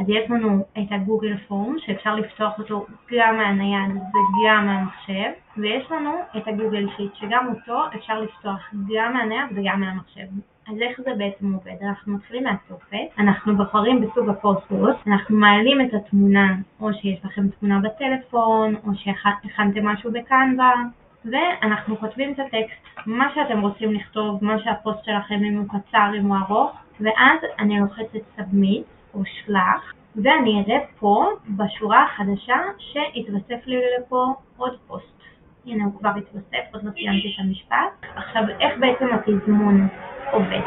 יש לנו את הגוגל פורם שאפשר לפתוח אותו גם מהנייד וגם מהמחשב, ויש לנו את הגוגל שיט שגם אותו אפשר לפתוח גם מהנייד וגם מהמחשב. אז איך זה בעצם עובד? אנחנו מתחילים מהטופס, אנחנו בוחרים בסוג הפוסט, אנחנו מעלים את התמונה, או שיש לכם תמונה בטלפון, או שהכנתם משהו בקנבה, ואנחנו כותבים את הטקסט, מה שאתם רוצים לכתוב, מה שהפוסט שלכם, אם הוא קצר, אם הוא ארוך, ואז אני לוחצת סאבמיט או שלח, ואני אראה פה בשורה החדשה שהתווסף לי לפה עוד פוסט. הנה הוא כבר התווסף, עוד לא סיימתי את המשפט. עכשיו, איך בעצם התזמון עובד?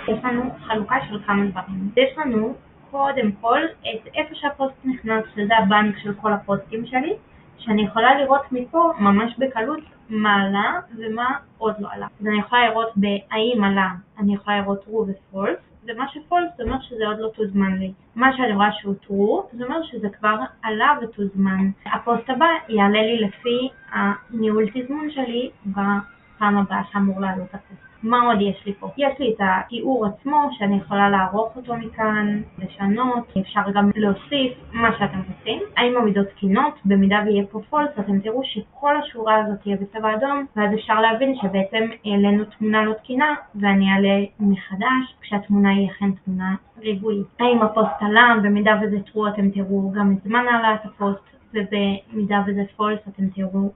יש לנו חלוקה של כמה דברים. יש לנו קודם כל את איפה שהפוסט נכנס, שזה הבנק של כל הפוסטים שלי, שאני יכולה לראות מפה ממש בקלות מה עלה ומה עוד לא עלה. אז אני יכולה לראות בהאם עלה, אני יכולה לראות true ו-false, ומה ש-false זה אומר שזה עוד לא תוזמן לי. מה שאני רואה שהוא true, זה אומר שזה כבר עלה ותוזמן. הפוסט הבא יעלה לי לפי הניהול תזמון שלי בפעם הבאה שאמור לעלות הפוסט. מה עוד יש לי פה? יש לי את התיאור עצמו שאני יכולה לערוך אותו מכאן, לשנות, אפשר גם להוסיף מה שאתם רוצים. האם המידות תקינות? במידה ויהיה פה false, אתם תראו שכל השורה הזאת תהיה בצבע אדום, ואז אפשר להבין שבעצם העלינו תמונה לא תקינה, ואני אעלה מחדש כשהתמונה היא אכן תמונה ריבועית. האם הפוסט עלה? במידה וזה true אתם תראו גם את זמן העלאת הפוסט, ובמידה וזה false אתם תראו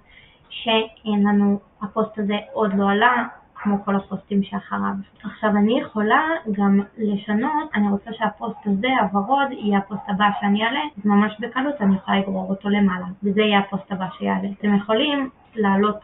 שאין לנו, הפוסט הזה עוד לא עלה, כמו כל הפוסטים שאחריו. עכשיו אני יכולה גם לשנות, אני רוצה שהפוסט הזה, הוורוד, יהיה הפוסט הבא שאני אעלה, אז ממש בקלות אני יכולה לגרור אותו למעלה, וזה יהיה הפוסט הבא שיעלה. אתם יכולים לעלות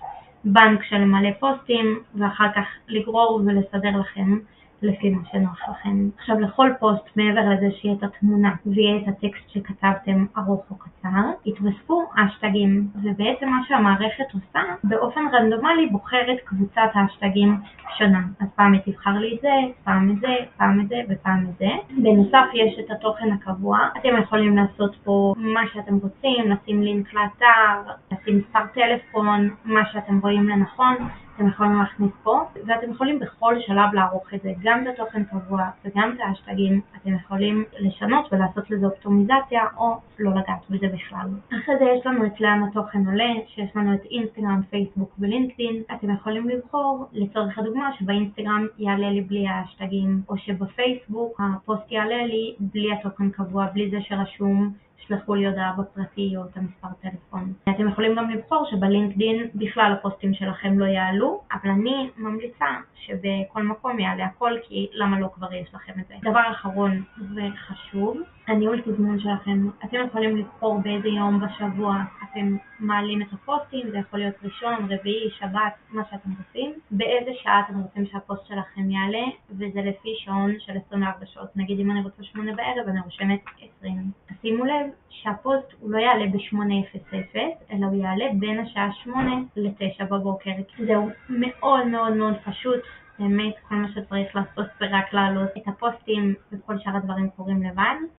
בנק של מלא פוסטים, ואחר כך לגרור ולסדר לכם לפי מה שנוח לכם. עכשיו לכל פוסט, מעבר לזה שיהיה את התמונה ויהיה את הטקסט שכתבתם ארוך או קצר, יתווספו השטגים, ובעצם מה שהמערכת עושה, באופן רנדומלי בוחרת קבוצת השטגים שונה. אז פעם היא תבחר לי את זה, פעם את זה, פעם את זה ופעם את זה. בנוסף יש את התוכן הקבוע, אתם יכולים לעשות פה מה שאתם רוצים, לשים לינק לאתר, לשים מספר טלפון, מה שאתם רואים לנכון. אתם יכולים להכניס פה, ואתם יכולים בכל שלב לערוך את זה, גם את התוכן קבוע וגם את ההשטגים. אתם יכולים לשנות ולעשות לזה אופטימיזציה או לא לגעת בזה בכלל. אחרי זה יש לנו את לאן התוכן עולה, שיש לנו את אינסטגרם, פייסבוק ולינקדין. אתם יכולים לבחור לצורך הדוגמה שבאינסטגרם יעלה לי בלי ההשטגים, או שבפייסבוק הפוסט יעלה לי בלי התוכן קבוע, בלי זה שרשום שלחו לי הודעה בפרטי או את המספר טלפון. אתם יכולים גם לבחור שבלינקדין בכלל הפוסטים שלכם לא יעלו, אבל אני ממליצה שבכל מקום יעלה הכל, כי למה לא כבר יש לכם את זה. דבר אחרון וחשוב, הניהול תזמון שלכם. אתם יכולים לבחור באיזה יום בשבוע אתם מעלים את הפוסטים, זה יכול להיות ראשון, רביעי, שבת, מה שאתם רוצים. באיזה שעה אתם רוצים שהפוסט שלכם יעלה, וזה לפי שעון של 24 שעות. נגיד אם אני רוצה 8 בערב, אני רושמת 20. שימו לב שהפוסט הוא לא יעלה ב-8:00, אלא הוא יעלה בין השעה 8 ל-9 בבוקר. זהו מאוד מאוד מאוד פשוט. באמת כל מה שצריך לעשות זה רק להעלות את הפוסטים, וכל שאר הדברים קורים לבד.